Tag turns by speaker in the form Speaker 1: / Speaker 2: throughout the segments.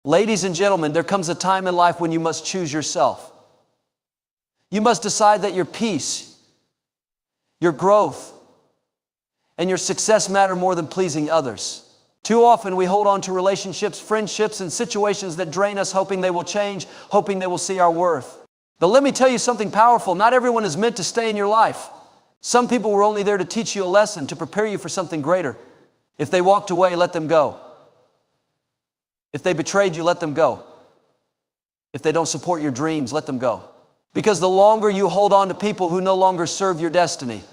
Speaker 1: Ladies and gentlemen, there comes a time in life when you must choose yourself. You must decide that your peace, your growth, and your success matter more than pleasing others. Too often we hold on to relationships, friendships, and situations that drain us, hoping they will change, hoping they will see our worth. But let me tell you something powerful. Not everyone is meant to stay in your life. Some people were only there to teach you a lesson, to prepare you for something greater. If they walked away, let them go. If they betrayed you, let them go. If they don't support your dreams, let them go. Because the longer you hold on to people who no longer serve your destiny,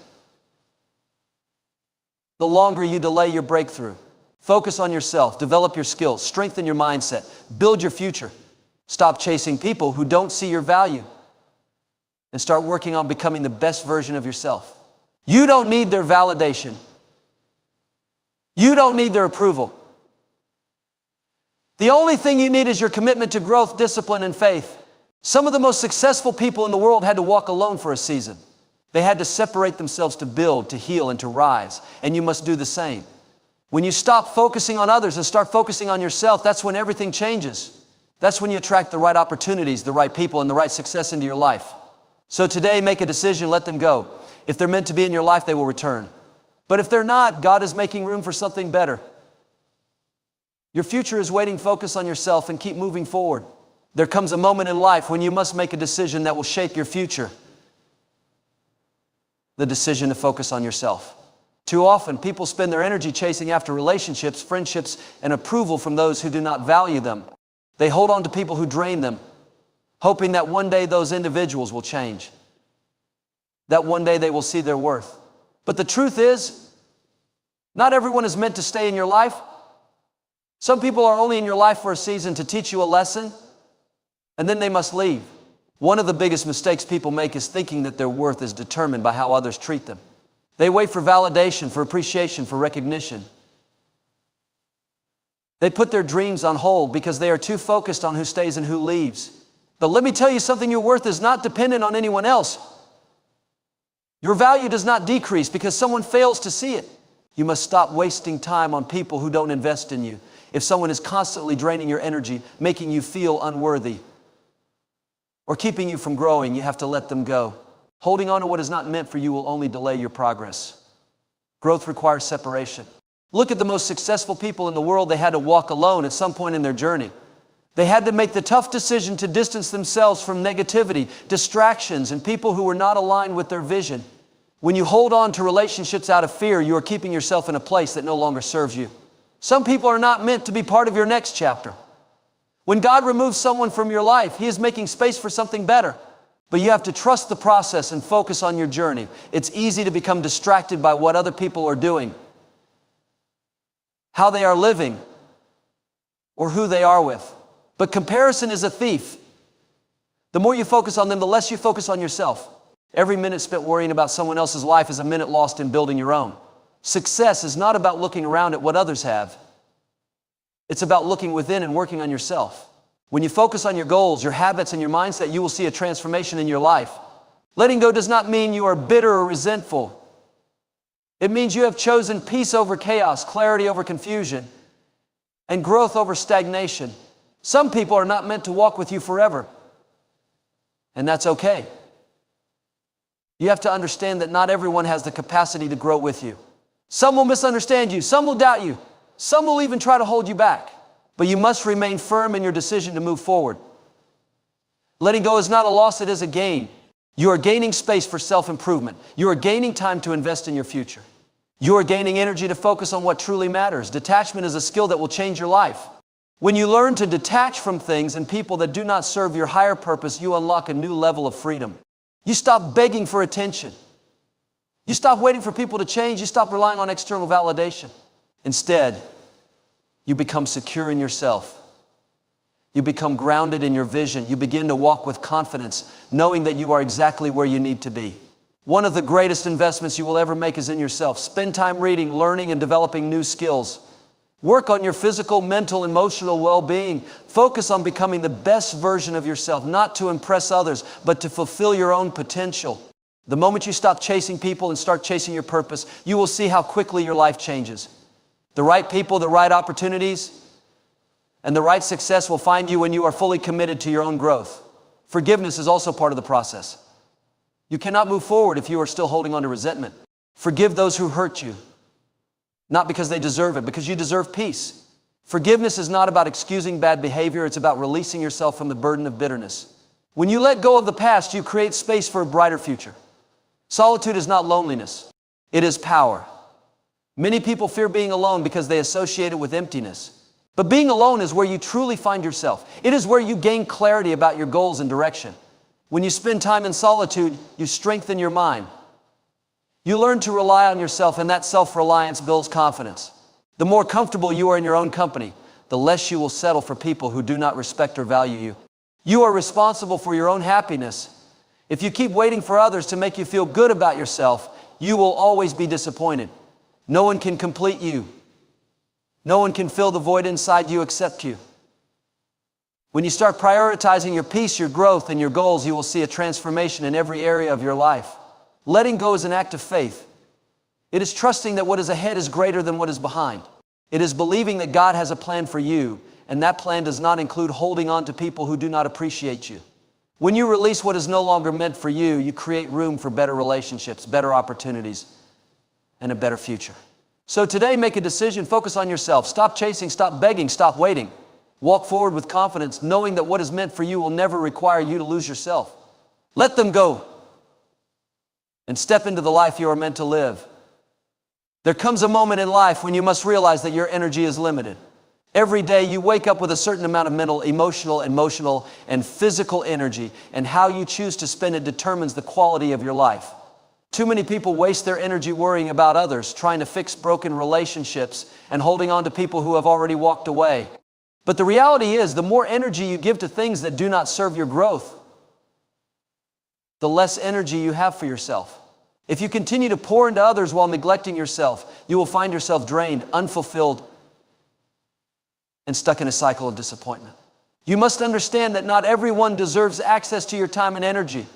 Speaker 1: the longer you delay your breakthrough. Focus on yourself, develop your skills, strengthen your mindset, build your future. Stop chasing people who don't see your value and start working on becoming the best version of yourself. You don't need their validation. You don't need their approval. The only thing you need is your commitment to growth, discipline, and faith. Some of the most successful people in the world had to walk alone for a season. They had to separate themselves to build, to heal, and to rise. And you must do the same. When you stop focusing on others and start focusing on yourself, that's when everything changes. That's when you attract the right opportunities, the right people, and the right success into your life. So today, make a decision, let them go. If they're meant to be in your life, they will return. But if they're not, God is making room for something better. Your future is waiting. Focus on yourself and keep moving forward. There comes a moment in life when you must make a decision that will shape your future. The decision to focus on yourself. Too often, people spend their energy chasing after relationships, friendships, and approval from those who do not value them. They hold on to people who drain them, hoping that one day those individuals will change, that one day they will see their worth. But the truth is, not everyone is meant to stay in your life. Some people are only in your life for a season to teach you a lesson, and then they must leave. One of the biggest mistakes people make is thinking that their worth is determined by how others treat them. They wait for validation, for appreciation, for recognition. They put their dreams on hold because they are too focused on who stays and who leaves. But let me tell you something, your worth is not dependent on anyone else. Your value does not decrease because someone fails to see it. You must stop wasting time on people who don't invest in you. If someone is constantly draining your energy, making you feel unworthy, or keeping you from growing, you have to let them go. Holding on to what is not meant for you will only delay your progress. Growth requires separation. Look at the most successful people in the world. They had to walk alone at some point in their journey. They had to make the tough decision to distance themselves from negativity, distractions, and people who were not aligned with their vision. When you hold on to relationships out of fear, you are keeping yourself in a place that no longer serves you. Some people are not meant to be part of your next chapter. When God removes someone from your life, He is making space for something better. But you have to trust the process and focus on your journey. It's easy to become distracted by what other people are doing, how they are living, or who they are with. But comparison is a thief. The more you focus on them, the less you focus on yourself. Every minute spent worrying about someone else's life is a minute lost in building your own. Success is not about looking around at what others have. It's about looking within and working on yourself. When you focus on your goals, your habits, and your mindset, you will see a transformation in your life. Letting go does not mean you are bitter or resentful. It means you have chosen peace over chaos, clarity over confusion, and growth over stagnation. Some people are not meant to walk with you forever, and that's okay. You have to understand that not everyone has the capacity to grow with you. Some will misunderstand you, some will doubt you, some will even try to hold you back. But you must remain firm in your decision to move forward. Letting go is not a loss, it is a gain. You are gaining space for self-improvement. You are gaining time to invest in your future. You are gaining energy to focus on what truly matters. Detachment is a skill that will change your life. When you learn to detach from things and people that do not serve your higher purpose, you unlock a new level of freedom. You stop begging for attention. You stop waiting for people to change. You stop relying on external validation. Instead, you become secure in yourself. You become grounded in your vision. You begin to walk with confidence, knowing that you are exactly where you need to be. One of the greatest investments you will ever make is in yourself. Spend time reading, learning, and developing new skills. Work on your physical, mental, emotional well-being. Focus on becoming the best version of yourself, not to impress others, but to fulfill your own potential. The moment you stop chasing people and start chasing your purpose, you will see how quickly your life changes. The right people, the right opportunities, And the right success will find you when you are fully committed to your own growth. Forgiveness is also part of the process. You cannot move forward if you are still holding on to resentment. Forgive those who hurt you, not because they deserve it, because you deserve peace. Forgiveness is not about excusing bad behavior, it's about releasing yourself from the burden of bitterness. When you let go of the past, you create space for a brighter future. Solitude is not loneliness, it is power. Many people fear being alone because they associate it with emptiness. But being alone is where you truly find yourself. It is where you gain clarity about your goals and direction. When you spend time in solitude, you strengthen your mind. You learn to rely on yourself, and that self-reliance builds confidence. The more comfortable you are in your own company, the less you will settle for people who do not respect or value you. You are responsible for your own happiness. If you keep waiting for others to make you feel good about yourself, you will always be disappointed. No one can complete you. No one can fill the void inside you except you. When you start prioritizing your peace, your growth, and your goals, you will see a transformation in every area of your life. Letting go is an act of faith. It is trusting that what is ahead is greater than what is behind. It is believing that God has a plan for you, and that plan does not include holding on to people who do not appreciate you. When you release what is no longer meant for you, you create room for better relationships, better opportunities, and a better future. So today, make a decision, focus on yourself. Stop chasing, stop begging, stop waiting. Walk forward with confidence, knowing that what is meant for you will never require you to lose yourself. Let them go and step into the life you are meant to live. There comes a moment in life when you must realize that your energy is limited. Every day you wake up with a certain amount of mental, emotional, and physical energy, and how you choose to spend it determines the quality of your life. Too many people waste their energy worrying about others, trying to fix broken relationships, and holding on to people who have already walked away. But the reality is, the more energy you give to things that do not serve your growth, the less energy you have for yourself. If you continue to pour into others while neglecting yourself, you will find yourself drained, unfulfilled, and stuck in a cycle of disappointment. You must understand that not everyone deserves access to your time and energy.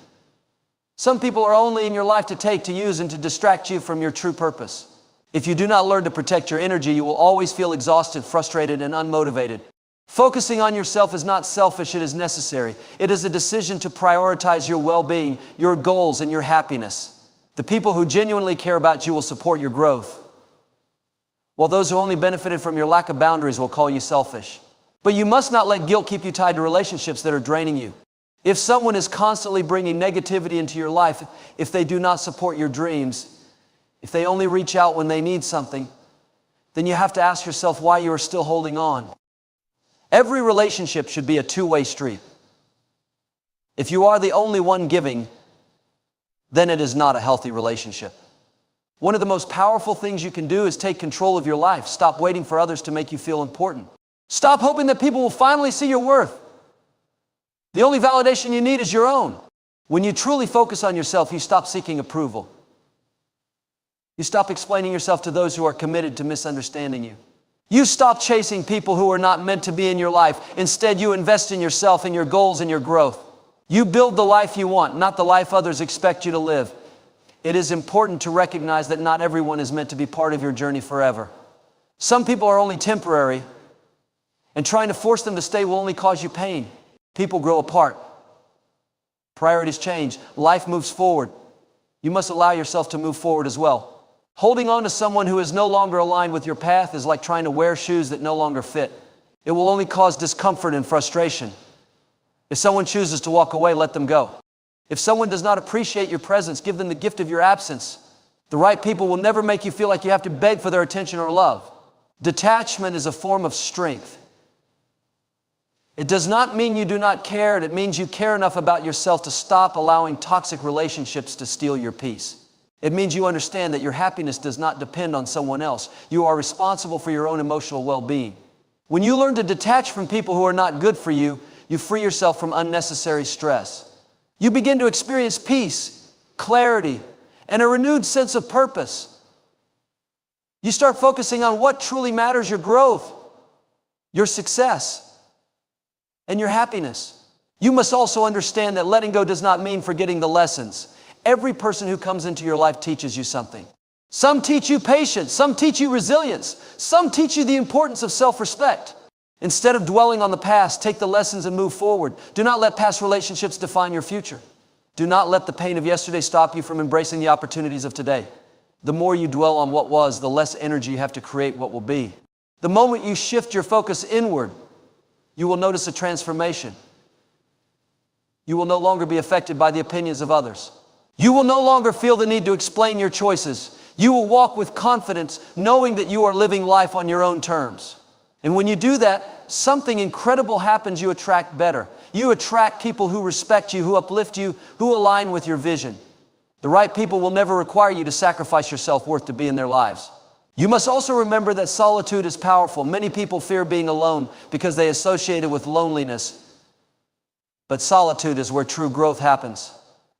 Speaker 1: Some people are only in your life to take, to use, and to distract you from your true purpose. If you do not learn to protect your energy, you will always feel exhausted, frustrated, and unmotivated. Focusing on yourself is not selfish, it is necessary. It is a decision to prioritize your well-being, your goals, and your happiness. The people who genuinely care about you will support your growth, while those who only benefited from your lack of boundaries will call you selfish. But you must not let guilt keep you tied to relationships that are draining you. If someone is constantly bringing negativity into your life, if they do not support your dreams, if they only reach out when they need something, then you have to ask yourself why you are still holding on. Every relationship should be a two-way street. If you are the only one giving, then it is not a healthy relationship. One of the most powerful things you can do is take control of your life. Stop waiting for others to make you feel important. Stop hoping that people will finally see your worth. The only validation you need is your own. When you truly focus on yourself, you stop seeking approval. You stop explaining yourself to those who are committed to misunderstanding you. You stop chasing people who are not meant to be in your life. Instead, you invest in yourself and your goals and your growth. You build the life you want, not the life others expect you to live. It is important to recognize that not everyone is meant to be part of your journey forever. Some people are only temporary, and trying to force them to stay will only cause you pain. People grow apart. Priorities change. Life moves forward. You must allow yourself to move forward as well. Holding on to someone who is no longer aligned with your path is like trying to wear shoes that no longer fit. It will only cause discomfort and frustration. If someone chooses to walk away, let them go. If someone does not appreciate your presence, give them the gift of your absence. The right people will never make you feel like you have to beg for their attention or love. Detachment is a form of strength. It does not mean you do not care. It means you care enough about yourself to stop allowing toxic relationships to steal your peace. It means you understand that your happiness does not depend on someone else. You are responsible for your own emotional well-being. When you learn to detach from people who are not good for you, you free yourself from unnecessary stress. You begin to experience peace, clarity, and a renewed sense of purpose. You start focusing on what truly matters: your growth, your success, and your happiness. You must also understand that letting go does not mean forgetting the lessons. Every person who comes into your life teaches you something. Some teach you patience, some teach you resilience, some teach you the importance of self-respect. Instead of dwelling on the past, take the lessons and move forward. Do not let past relationships define your future. Do not let the pain of yesterday stop you from embracing the opportunities of today. The more you dwell on what was, the less energy you have to create what will be. The moment you shift your focus inward, you will notice a transformation. You will no longer be affected by the opinions of others. You will no longer feel the need to explain your choices. You will walk with confidence, knowing that you are living life on your own terms. And when you do that, something incredible happens. You attract better. You attract people who respect you, who uplift you, who align with your vision. The right people will never require you to sacrifice your self-worth to be in their lives. You must also remember that solitude is powerful. Many people fear being alone because they associate it with loneliness. But solitude is where true growth happens.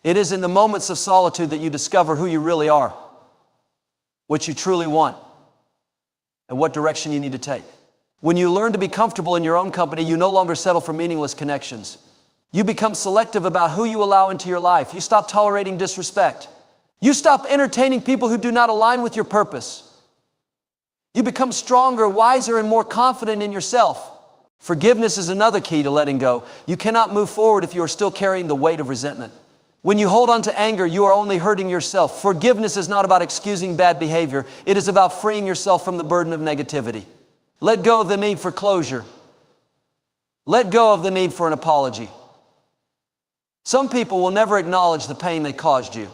Speaker 1: It is in the moments of solitude that you discover who you really are, what you truly want, and what direction you need to take. When you learn to be comfortable in your own company, you no longer settle for meaningless connections. You become selective about who you allow into your life. You stop tolerating disrespect. You stop entertaining people who do not align with your purpose. You become stronger, wiser, and more confident in yourself. Forgiveness is another key to letting go. You cannot move forward if you are still carrying the weight of resentment. When you hold on to anger, you are only hurting yourself. Forgiveness is not about excusing bad behavior. It is about freeing yourself from the burden of negativity. Let go of the need for closure. Let go of the need for an apology. Some people will never acknowledge the pain they caused you.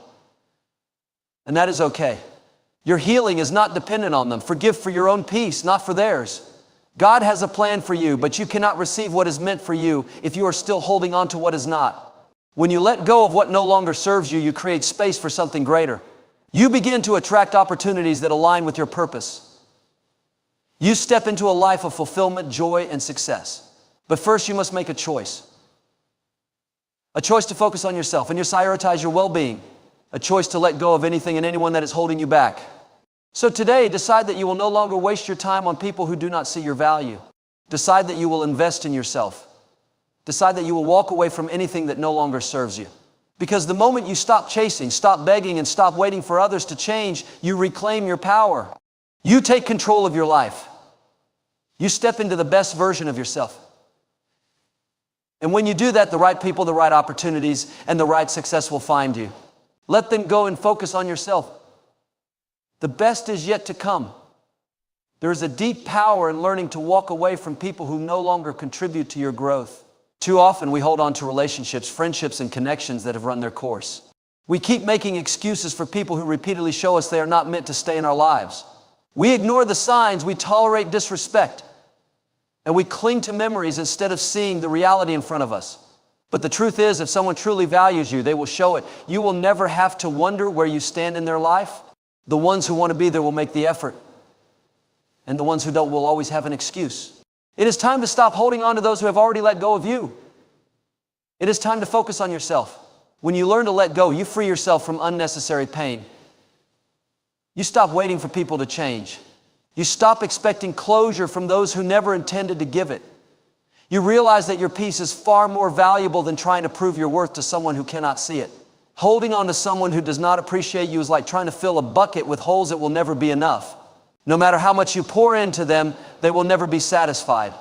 Speaker 1: And that is okay. Your healing is not dependent on them. Forgive for your own peace, not for theirs. God has a plan for you, but you cannot receive what is meant for you if you are still holding on to what is not. When you let go of what no longer serves you, you create space for something greater. You begin to attract opportunities that align with your purpose. You step into a life of fulfillment, joy, and success. But first, you must make a choice. A choice to focus on yourself and prioritize your well-being. A choice to let go of anything and anyone that is holding you back. So today, decide that you will no longer waste your time on people who do not see your value. Decide that you will invest in yourself. Decide that you will walk away from anything that no longer serves you. Because the moment you stop chasing, stop begging, and stop waiting for others to change, you reclaim your power. You take control of your life. You step into the best version of yourself. And when you do that, the right people, the right opportunities, and the right success will find you. Let them go and focus on yourself. The best is yet to come. There is a deep power in learning to walk away from people who no longer contribute to your growth. Too often we hold on to relationships, friendships, and connections that have run their course. We keep making excuses for people who repeatedly show us they are not meant to stay in our lives. We ignore the signs, we tolerate disrespect, and we cling to memories instead of seeing the reality in front of us. But the truth is, if someone truly values you, they will show it. You will never have to wonder where you stand in their life. The ones who want to be there will make the effort, and the ones who don't will always have an excuse. It is time to stop holding on to those who have already let go of you. It is time to focus on yourself. When you learn to let go, you free yourself from unnecessary pain. You stop waiting for people to change. You stop expecting closure from those who never intended to give it. You realize that your peace is far more valuable than trying to prove your worth to someone who cannot see it. Holding on to someone who does not appreciate you is like trying to fill a bucket with holes that will never be enough. No matter how much you pour into them, they will never be satisfied.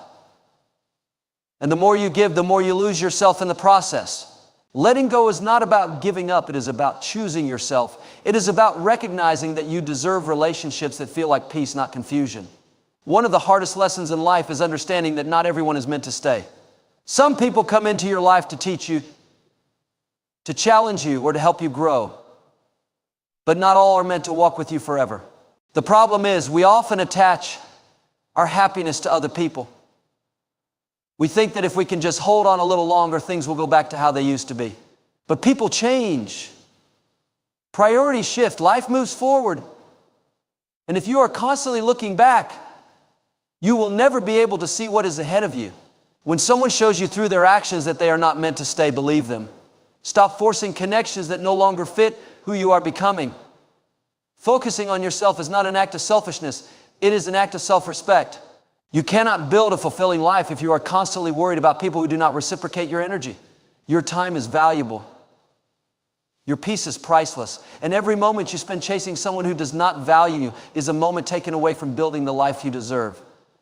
Speaker 1: And the more you give, the more you lose yourself in the process. Letting go is not about giving up. It is about choosing yourself. It is about recognizing that you deserve relationships that feel like peace, not confusion. One of the hardest lessons in life is understanding that not everyone is meant to stay. Some people come into your life to teach you, to challenge you, or to help you grow. But not all are meant to walk with you forever. The problem is we often attach our happiness to other people. We think that if we can just hold on a little longer, things will go back to how they used to be. But people change. Priorities shift. Life moves forward. And if you are constantly looking back, you will never be able to see what is ahead of you. When someone shows you through their actions that they are not meant to stay, believe them. Stop forcing connections that no longer fit who you are becoming. Focusing on yourself is not an act of selfishness. It is an act of self-respect. You cannot build a fulfilling life if you are constantly worried about people who do not reciprocate your energy. Your time is valuable. Your peace is priceless. And every moment you spend chasing someone who does not value you is a moment taken away from building the life you deserve.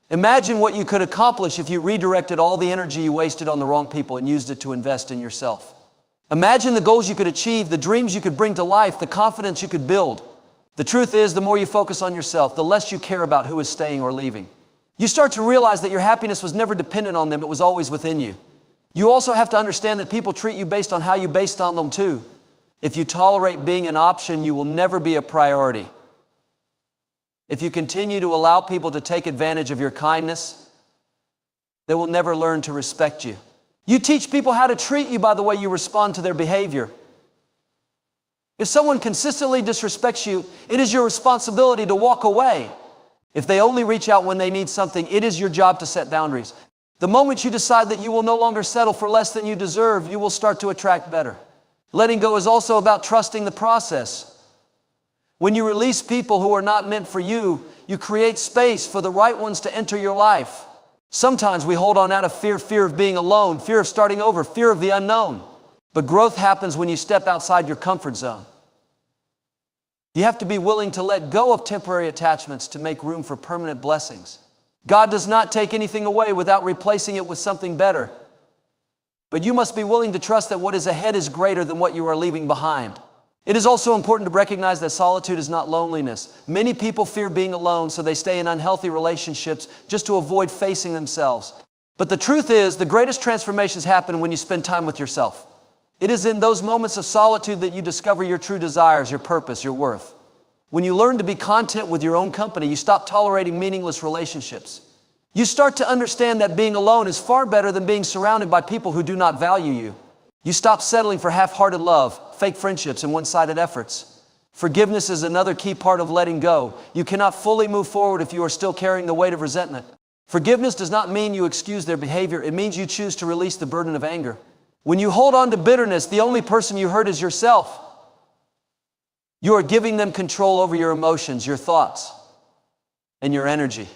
Speaker 1: Imagine what you could accomplish if you redirected all the energy you wasted on the wrong people and used it to invest in yourself. Imagine the goals you could achieve, the dreams you could bring to life, the confidence you could build. The truth is, the more you focus on yourself, the less you care about who is staying or leaving. You start to realize that your happiness was never dependent on them, it was always within you. You also have to understand that people treat you based on how you based on them too. If you tolerate being an option, you will never be a priority. If you continue to allow people to take advantage of your kindness, they will never learn to respect you. You teach people how to treat you by the way you respond to their behavior. If someone consistently disrespects you, it is your responsibility to walk away. If they only reach out when they need something, it is your job to set boundaries. The moment you decide that you will no longer settle for less than you deserve, you will start to attract better. Letting go is also about trusting the process. When you release people who are not meant for you, you create space for the right ones to enter your life. Sometimes we hold on out of fear of being alone, fear of starting over, fear of the unknown. But growth happens when you step outside your comfort zone. You have to be willing to let go of temporary attachments to make room for permanent blessings. God does not take anything away without replacing it with something better. But you must be willing to trust that what is ahead is greater than what you are leaving behind. It is also important to recognize that solitude is not loneliness. Many people fear being alone, so they stay in unhealthy relationships just to avoid facing themselves. But the truth is, the greatest transformations happen when you spend time with yourself. It is in those moments of solitude that you discover your true desires, your purpose, your worth. When you learn to be content with your own company, you stop tolerating meaningless relationships. You start to understand that being alone is far better than being surrounded by people who do not value you. You stop settling for half-hearted love, fake friendships, and one-sided efforts. Forgiveness is another key part of letting go. You cannot fully move forward if you are still carrying the weight of resentment. Forgiveness does not mean you excuse their behavior. It means you choose to release the burden of anger. When you hold on to bitterness, the only person you hurt is yourself. You are giving them control over your emotions, your thoughts, and your energy.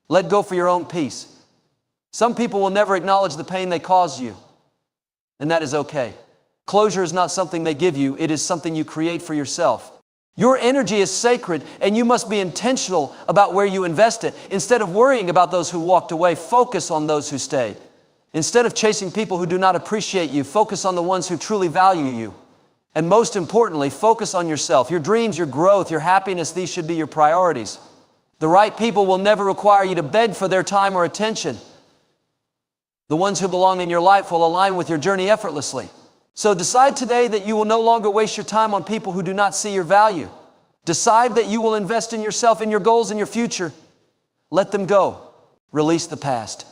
Speaker 1: Let go for your own peace. Some people will never acknowledge the pain they caused you, and that is okay. Closure is not something they give you, it is something you create for yourself. Your energy is sacred, and you must be intentional about where you invest it. Instead of worrying about those who walked away, focus on those who stayed. Instead of chasing people who do not appreciate you, focus on the ones who truly value you. And most importantly, focus on yourself. Your dreams, your growth, your happiness, these should be your priorities. The right people will never require you to beg for their time or attention. The ones who belong in your life will align with your journey effortlessly. So decide today that you will no longer waste your time on people who do not see your value. Decide that you will invest in yourself, in your goals, in your future. Let them go. Release the past.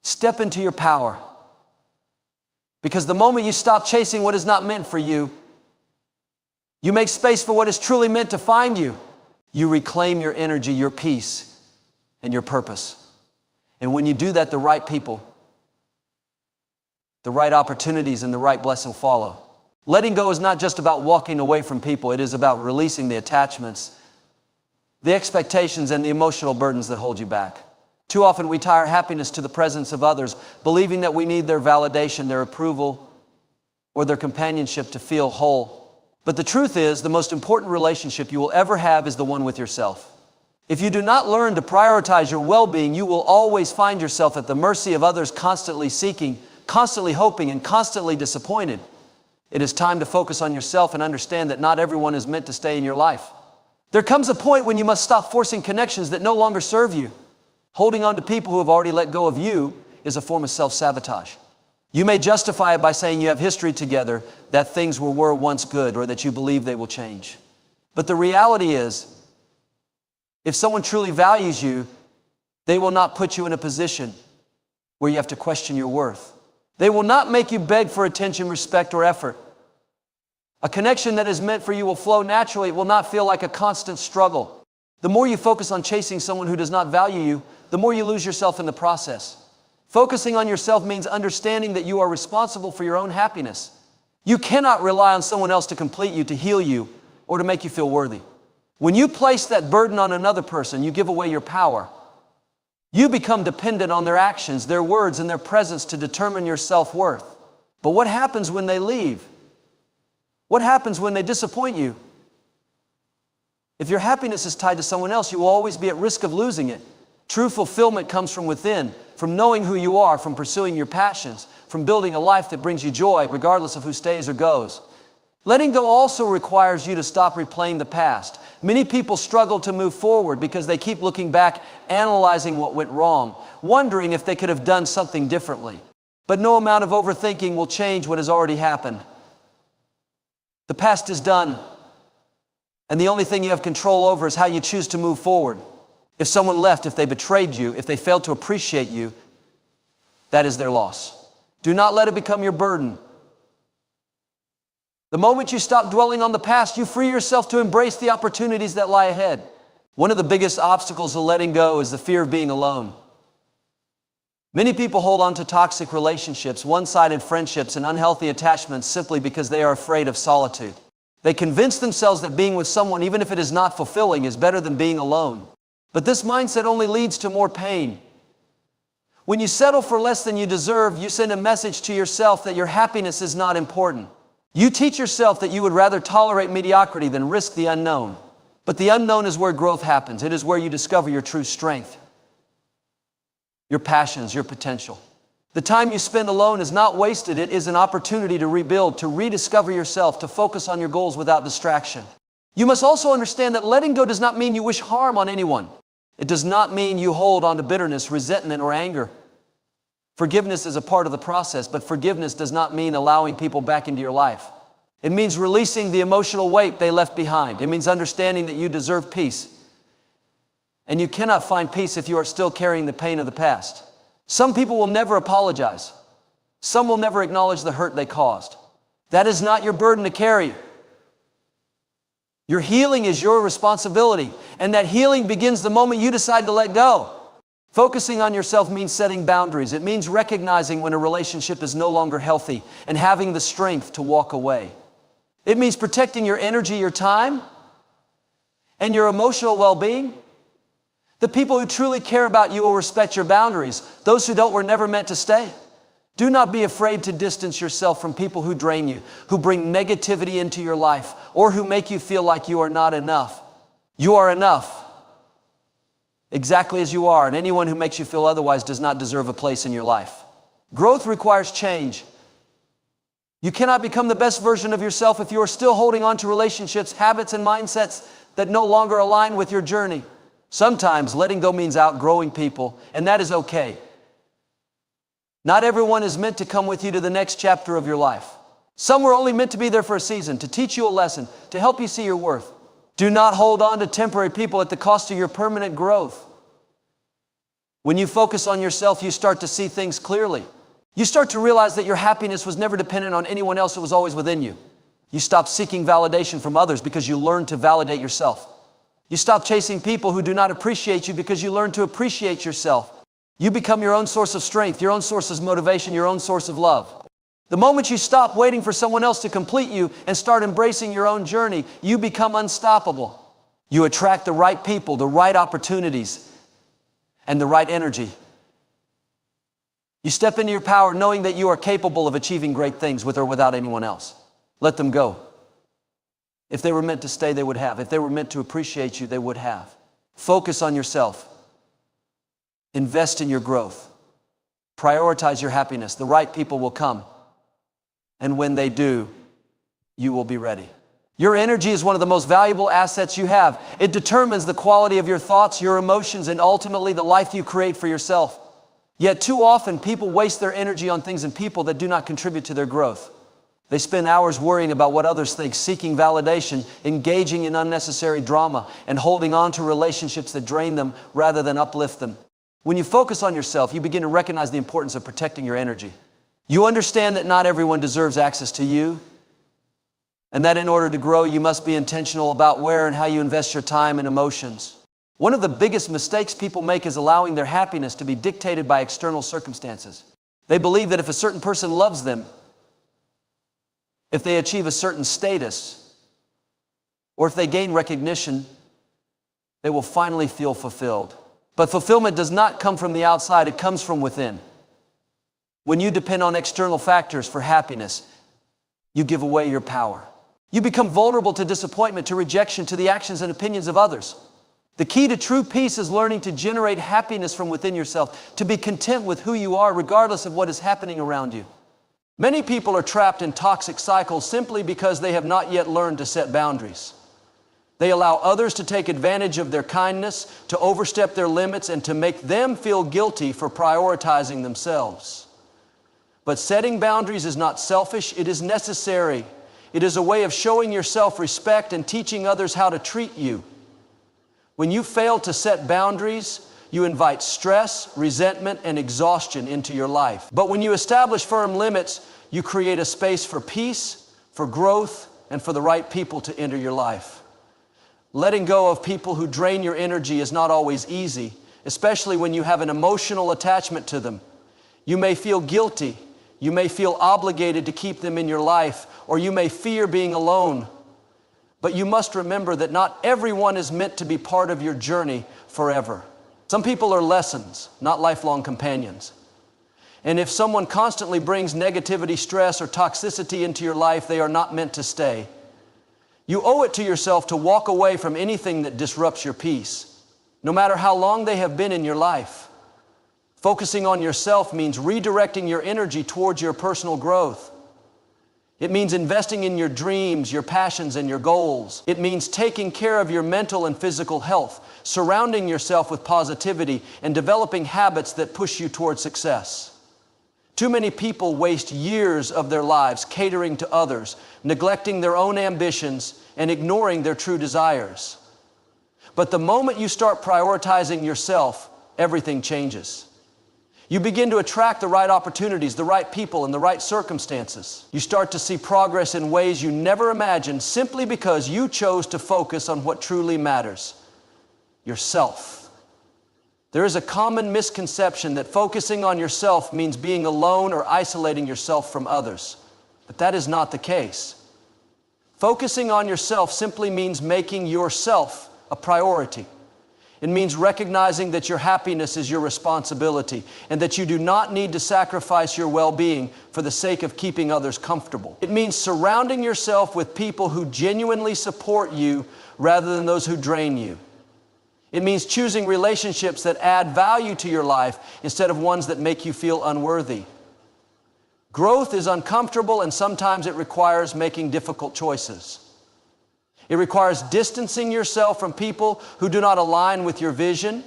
Speaker 1: Step into your power. Because the moment you stop chasing what is not meant for you, you make space for what is truly meant to find you. You reclaim your energy, your peace, and your purpose. And when you do that, the right people, the right opportunities, and the right blessing follow. Letting go is not just about walking away from people. It is about releasing the attachments, the expectations, and the emotional burdens that hold you back. Too often we tie our happiness to the presence of others, believing that we need their validation, their approval, or their companionship to feel whole. But the truth is, the most important relationship you will ever have is the one with yourself. If you do not learn to prioritize your well-being, you will always find yourself at the mercy of others, constantly seeking, constantly hoping, and constantly disappointed. It is time to focus on yourself and understand that not everyone is meant to stay in your life. There comes a point when you must stop forcing connections that no longer serve you. Holding on to people who have already let go of you is a form of self-sabotage. You may justify it by saying you have history together, that things were once good, or that you believe they will change. But the reality is, if someone truly values you, they will not put you in a position where you have to question your worth. They will not make you beg for attention, respect, or effort. A connection that is meant for you will flow naturally. It will not feel like a constant struggle. The more you focus on chasing someone who does not value you, the more you lose yourself in the process. Focusing on yourself means understanding that you are responsible for your own happiness. You cannot rely on someone else to complete you, to heal you, or to make you feel worthy. When you place that burden on another person, you give away your power. You become dependent on their actions, their words, and their presence to determine your self-worth. But what happens when they leave? What happens when they disappoint you? If your happiness is tied to someone else, you will always be at risk of losing it. True fulfillment comes from within, from knowing who you are, from pursuing your passions, from building a life that brings you joy, regardless of who stays or goes. Letting go also requires you to stop replaying the past. Many people struggle to move forward because they keep looking back, analyzing what went wrong, wondering if they could have done something differently. But no amount of overthinking will change what has already happened. The past is done, and the only thing you have control over is how you choose to move forward. If someone left, if they betrayed you, if they failed to appreciate you, that is their loss. Do not let it become your burden. The moment you stop dwelling on the past, you free yourself to embrace the opportunities that lie ahead. One of the biggest obstacles to letting go is the fear of being alone. Many people hold on to toxic relationships, one-sided friendships, and unhealthy attachments simply because they are afraid of solitude. They convince themselves that being with someone, even if it is not fulfilling, is better than being alone. But this mindset only leads to more pain. When you settle for less than you deserve, you send a message to yourself that your happiness is not important. You teach yourself that you would rather tolerate mediocrity than risk the unknown. But the unknown is where growth happens. It is where you discover your true strength, your passions, your potential. The time you spend alone is not wasted. It is an opportunity to rebuild, to rediscover yourself, to focus on your goals without distraction. You must also understand that letting go does not mean you wish harm on anyone. It does not mean you hold on to bitterness, resentment, or anger. Forgiveness is a part of the process, but forgiveness does not mean allowing people back into your life. It means releasing the emotional weight they left behind. It means understanding that you deserve peace. And you cannot find peace if you are still carrying the pain of the past. Some people will never apologize. Some will never acknowledge the hurt they caused. That is not your burden to carry. Your healing is your responsibility, and that healing begins the moment you decide to let go. Focusing on yourself means setting boundaries. It means recognizing when a relationship is no longer healthy and having the strength to walk away. It means protecting your energy, your time, and your emotional well-being. The people who truly care about you will respect your boundaries. Those who don't were never meant to stay. Do not be afraid to distance yourself from people who drain you, who bring negativity into your life, or who make you feel like you are not enough. You are enough, exactly as you are, and anyone who makes you feel otherwise does not deserve a place in your life. Growth requires change. You cannot become the best version of yourself if you are still holding on to relationships, habits, and mindsets that no longer align with your journey. Sometimes letting go means outgrowing people, and that is okay. Not everyone is meant to come with you to the next chapter of your life. Some were only meant to be there for a season, to teach you a lesson, to help you see your worth. Do not hold on to temporary people at the cost of your permanent growth. When you focus on yourself, you start to see things clearly. You start to realize that your happiness was never dependent on anyone else. It was always within you. You stop seeking validation from others because you learn to validate yourself. You stop chasing people who do not appreciate you because you learn to appreciate yourself. You become your own source of strength, your own source of motivation, your own source of love. The moment you stop waiting for someone else to complete you and start embracing your own journey, you become unstoppable. You attract the right people, the right opportunities, and the right energy. You step into your power knowing that you are capable of achieving great things with or without anyone else. Let them go. If they were meant to stay, they would have. If they were meant to appreciate you, they would have. Focus on yourself. Invest in your growth. Prioritize your happiness. The right people will come. And when they do, you will be ready. Your energy is one of the most valuable assets you have. It determines the quality of your thoughts, your emotions, and ultimately the life you create for yourself. Yet too often, people waste their energy on things and people that do not contribute to their growth. They spend hours worrying about what others think, seeking validation, engaging in unnecessary drama, and holding on to relationships that drain them rather than uplift them. When you focus on yourself, you begin to recognize the importance of protecting your energy. You understand that not everyone deserves access to you, and that in order to grow, you must be intentional about where and how you invest your time and emotions. One of the biggest mistakes people make is allowing their happiness to be dictated by external circumstances. They believe that if a certain person loves them, if they achieve a certain status, or if they gain recognition, they will finally feel fulfilled. But fulfillment does not come from the outside, it comes from within. When you depend on external factors for happiness, you give away your power. You become vulnerable to disappointment, to rejection, to the actions and opinions of others. The key to true peace is learning to generate happiness from within yourself, to be content with who you are regardless of what is happening around you. Many people are trapped in toxic cycles simply because they have not yet learned to set boundaries. They allow others to take advantage of their kindness, to overstep their limits, and to make them feel guilty for prioritizing themselves. But setting boundaries is not selfish, it is necessary. It is a way of showing yourself respect and teaching others how to treat you. When you fail to set boundaries, you invite stress, resentment, and exhaustion into your life. But when you establish firm limits, you create a space for peace, for growth, and for the right people to enter your life. Letting go of people who drain your energy is not always easy, especially when you have an emotional attachment to them. You may feel guilty, you may feel obligated to keep them in your life, or you may fear being alone. But you must remember that not everyone is meant to be part of your journey forever. Some people are lessons, not lifelong companions. And if someone constantly brings negativity, stress, or toxicity into your life, they are not meant to stay. You owe it to yourself to walk away from anything that disrupts your peace, no matter how long they have been in your life. Focusing on yourself means redirecting your energy towards your personal growth. It means investing in your dreams, your passions, and your goals. It means taking care of your mental and physical health, surrounding yourself with positivity, and developing habits that push you towards success. Too many people waste years of their lives catering to others, neglecting their own ambitions, and ignoring their true desires. But the moment you start prioritizing yourself, everything changes. You begin to attract the right opportunities, the right people, and the right circumstances. You start to see progress in ways you never imagined simply because you chose to focus on what truly matters: yourself. There is a common misconception that focusing on yourself means being alone or isolating yourself from others. But that is not the case. Focusing on yourself simply means making yourself a priority. It means recognizing that your happiness is your responsibility and that you do not need to sacrifice your well-being for the sake of keeping others comfortable. It means surrounding yourself with people who genuinely support you rather than those who drain you. It means choosing relationships that add value to your life instead of ones that make you feel unworthy. Growth is uncomfortable, and sometimes it requires making difficult choices. It requires distancing yourself from people who do not align with your vision,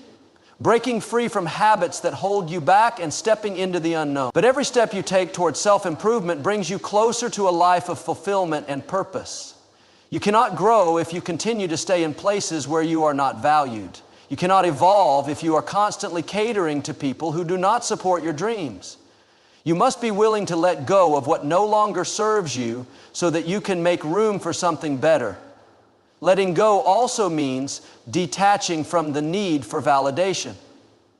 Speaker 1: breaking free from habits that hold you back, and stepping into the unknown. But every step you take towards self-improvement brings you closer to a life of fulfillment and purpose. You cannot grow if you continue to stay in places where you are not valued. You cannot evolve if you are constantly catering to people who do not support your dreams. You must be willing to let go of what no longer serves you so that you can make room for something better. Letting go also means detaching from the need for validation.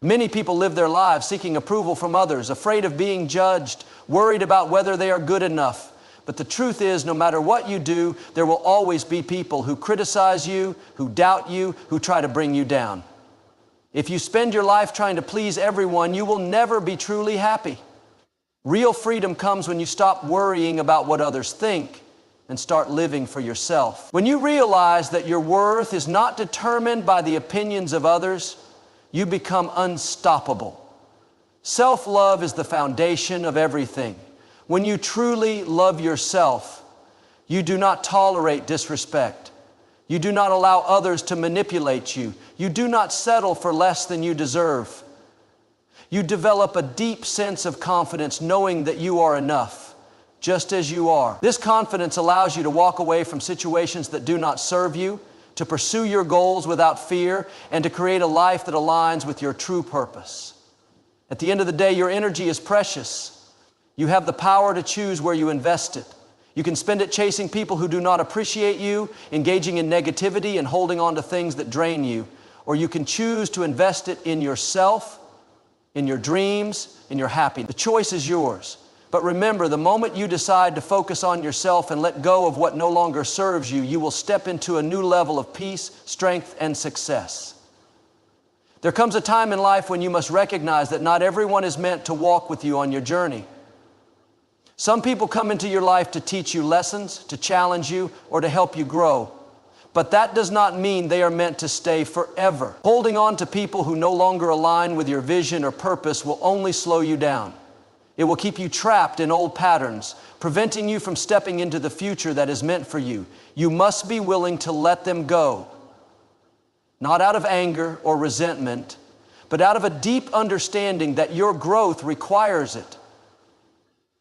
Speaker 1: Many people live their lives seeking approval from others, afraid of being judged, worried about whether they are good enough. But the truth is, no matter what you do, there will always be people who criticize you, who doubt you, who try to bring you down. If you spend your life trying to please everyone, you will never be truly happy. Real freedom comes when you stop worrying about what others think and start living for yourself. When you realize that your worth is not determined by the opinions of others, you become unstoppable. Self-love is the foundation of everything. When you truly love yourself, you do not tolerate disrespect. You do not allow others to manipulate you. You do not settle for less than you deserve. You develop a deep sense of confidence knowing that you are enough, just as you are. This confidence allows you to walk away from situations that do not serve you, to pursue your goals without fear, and to create a life that aligns with your true purpose. At the end of the day, your energy is precious. You have the power to choose where you invest it. You can spend it chasing people who do not appreciate you, engaging in negativity and holding on to things that drain you. Or you can choose to invest it in yourself, in your dreams, in your happiness. The choice is yours. But remember, the moment you decide to focus on yourself and let go of what no longer serves you, you will step into a new level of peace, strength, and success. There comes a time in life when you must recognize that not everyone is meant to walk with you on your journey. Some people come into your life to teach you lessons, to challenge you, or to help you grow. but that does not mean they are meant to stay forever. Holding on to people who no longer align with your vision or purpose will only slow you down. It will keep you trapped in old patterns, preventing you from stepping into the future that is meant for you. You must be willing to let them go, not out of anger or resentment, but out of a deep understanding that your growth requires it.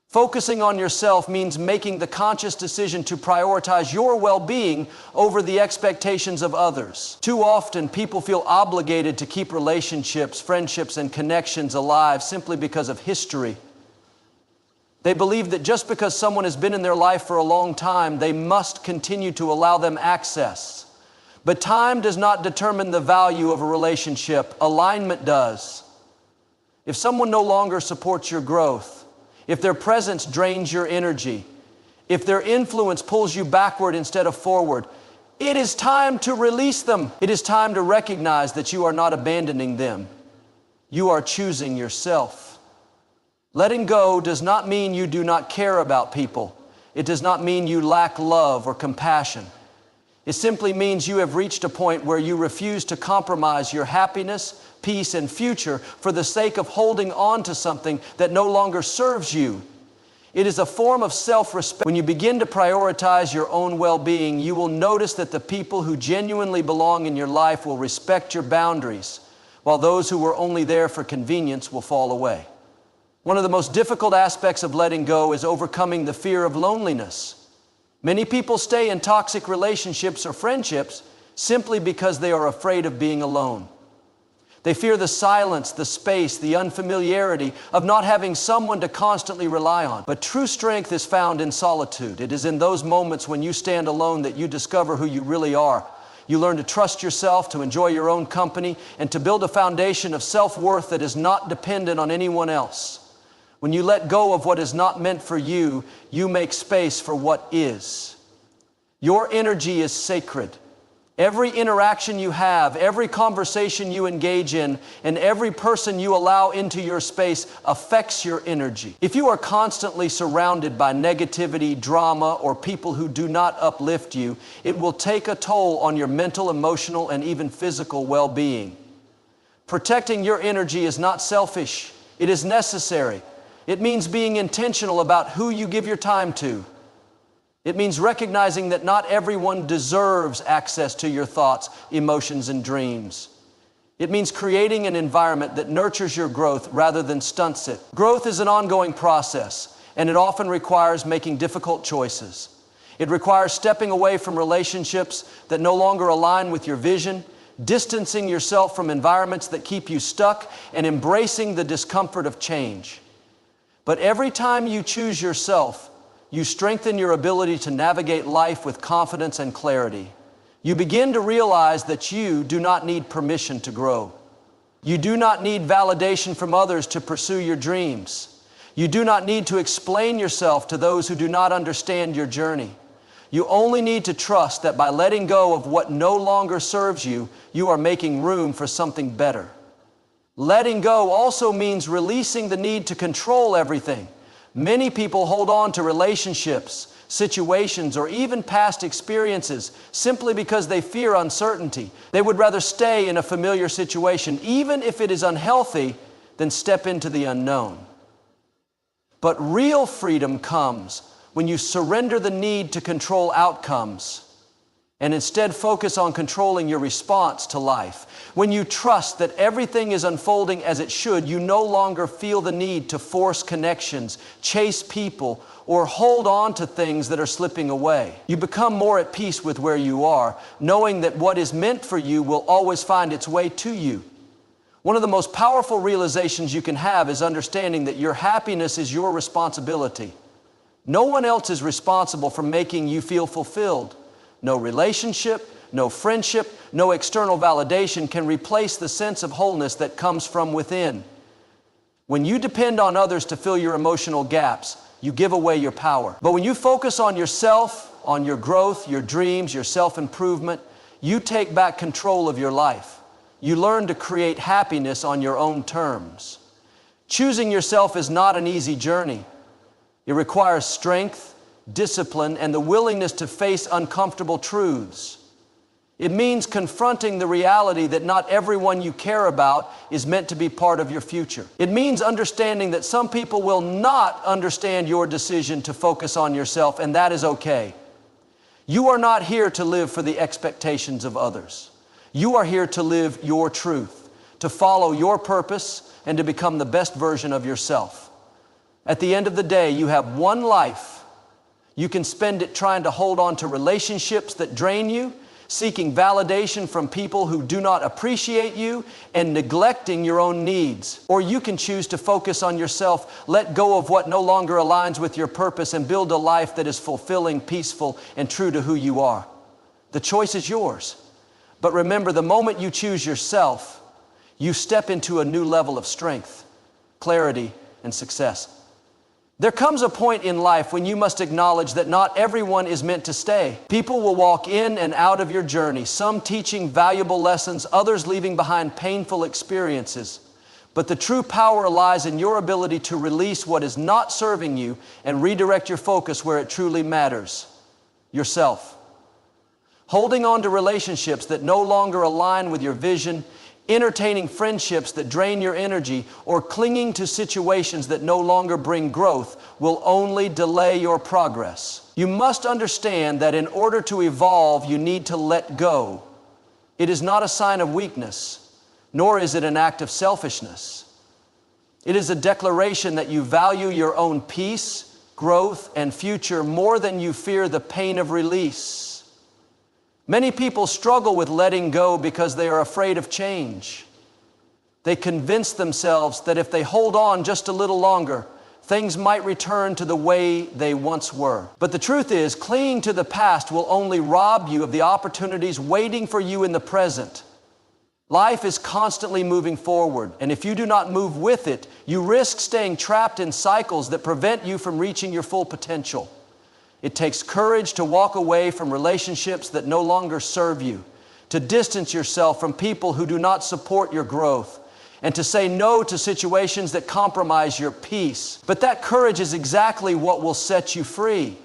Speaker 1: Focusing on yourself means making the conscious decision to prioritize your well-being over the expectations of others. Too often, people feel obligated to keep relationships, friendships, and connections alive simply because of history. They believe that just because someone has been in their life for a long time, they must continue to allow them access. But time does not determine the value of a relationship. Alignment does. If someone no longer supports your growth, if their presence drains your energy, if their influence pulls you backward instead of forward, it is time to release them. It is time to recognize that you are not abandoning them. You are choosing yourself. Letting go does not mean you do not care about people. It does not mean you lack love or compassion. It simply means you have reached a point where you refuse to compromise your happiness, peace, and future for the sake of holding on to something that no longer serves you. It is a form of self-respect. When you begin to prioritize your own well-being, you will notice that the people who genuinely belong in your life will respect your boundaries, while those who were only there for convenience will fall away. One of the most difficult aspects of letting go is overcoming the fear of loneliness. Many people stay in toxic relationships or friendships simply because they are afraid of being alone. They fear the silence, the space, the unfamiliarity of not having someone to constantly rely on. But true strength is found in solitude. It is in those moments when you stand alone that you discover who you really are. You learn to trust yourself, to enjoy your own company, and to build a foundation of self-worth that is not dependent on anyone else. When you let go of what is not meant for you, you make space for what is. Your energy is sacred. Every interaction you have, every conversation you engage in, and every person you allow into your space affects your energy. If you are constantly surrounded by negativity, drama, or people who do not uplift you, it will take a toll on your mental, emotional, and even physical well-being. Protecting your energy is not selfish. It is necessary. It means being intentional about who you give your time to. It means recognizing that not everyone deserves access to your thoughts, emotions, and dreams. It means creating an environment that nurtures your growth rather than stunts it. Growth is an ongoing process, and it often requires making difficult choices. It requires stepping away from relationships that no longer align with your vision, distancing yourself from environments that keep you stuck, and embracing the discomfort of change. But every time you choose yourself, you strengthen your ability to navigate life with confidence and clarity. You begin to realize that you do not need permission to grow. You do not need validation from others to pursue your dreams. You do not need to explain yourself to those who do not understand your journey. You only need to trust that by letting go of what no longer serves you, you are making room for something better. Letting go also means releasing the need to control everything. Many people hold on to relationships, situations, or even past experiences simply because they fear uncertainty. They would rather stay in a familiar situation, even if it is unhealthy, than step into the unknown. But real freedom comes when you surrender the need to control outcomes and instead focus on controlling your response to life. When you trust that everything is unfolding as it should, you no longer feel the need to force connections, chase people, or hold on to things that are slipping away. You become more at peace with where you are, knowing that what is meant for you will always find its way to you. One of the most powerful realizations you can have is understanding that your happiness is your responsibility. No one else is responsible for making you feel fulfilled. No relationship, no friendship, no external validation can replace the sense of wholeness that comes from within. When you depend on others to fill your emotional gaps, you give away your power. But when you focus on yourself, on your growth, your dreams, your self-improvement, you take back control of your life. You learn to create happiness on your own terms. Choosing yourself is not an easy journey. It requires strength, discipline, and the willingness to face uncomfortable truths. It means confronting the reality that not everyone you care about is meant to be part of your future. It means understanding that some people will not understand your decision to focus on yourself, and that is okay. You are not here to live for the expectations of others. You are here to live your truth, to follow your purpose, and to become the best version of yourself. At the end of the day, you have one life. You can spend it trying to hold on to relationships that drain you, seeking validation from people who do not appreciate you, and neglecting your own needs. Or you can choose to focus on yourself, let go of what no longer aligns with your purpose, and build a life that is fulfilling, peaceful, and true to who you are. The choice is yours. But remember, the moment you choose yourself, you step into a new level of strength, clarity, and success. There comes a point in life when you must acknowledge that not everyone is meant to stay. People will walk in and out of your journey, some teaching valuable lessons, others leaving behind painful experiences. But the true power lies in your ability to release what is not serving you and redirect your focus where it truly matters: yourself. Holding on to relationships that no longer align with your vision, entertaining friendships that drain your energy, or clinging to situations that no longer bring growth will only delay your progress. You must understand that in order to evolve, you need to let go. It is not a sign of weakness, nor is it an act of selfishness. It is a declaration that you value your own peace, growth, and future more than you fear the pain of release. Many people struggle with letting go because they are afraid of change. They convince themselves that if they hold on just a little longer, things might return to the way they once were. But the truth is, clinging to the past will only rob you of the opportunities waiting for you in the present. Life is constantly moving forward, and if you do not move with it, you risk staying trapped in cycles that prevent you from reaching your full potential. It takes courage to walk away from relationships that no longer serve you, to distance yourself from people who do not support your growth, and to say no to situations that compromise your peace. But that courage is exactly what will set you free.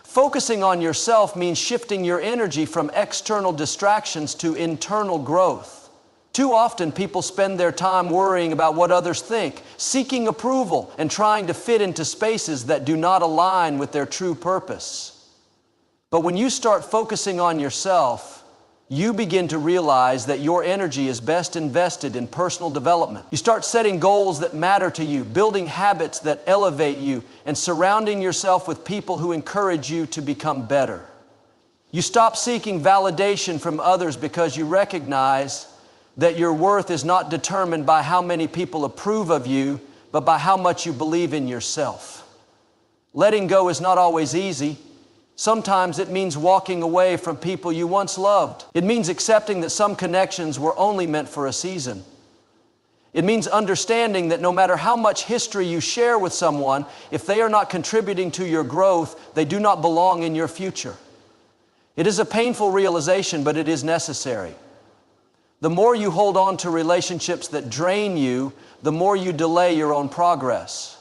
Speaker 1: Focusing on yourself means shifting your energy from external distractions to internal growth. Too often, people spend their time worrying about what others think, seeking approval, and trying to fit into spaces that do not align with their true purpose. But when you start focusing on yourself, you begin to realize that your energy is best invested in personal development. You start setting goals that matter to you, building habits that elevate you, and surrounding yourself with people who encourage you to become better. You stop seeking validation from others because you recognize that your worth is not determined by how many people approve of you, but by how much you believe in yourself. Letting go is not always easy. Sometimes it means walking away from people you once loved. It means accepting that some connections were only meant for a season. It means understanding that no matter how much history you share with someone, if they are not contributing to your growth, they do not belong in your future. It is a painful realization, but it is necessary. The more you hold on to relationships that drain you, the more you delay your own progress.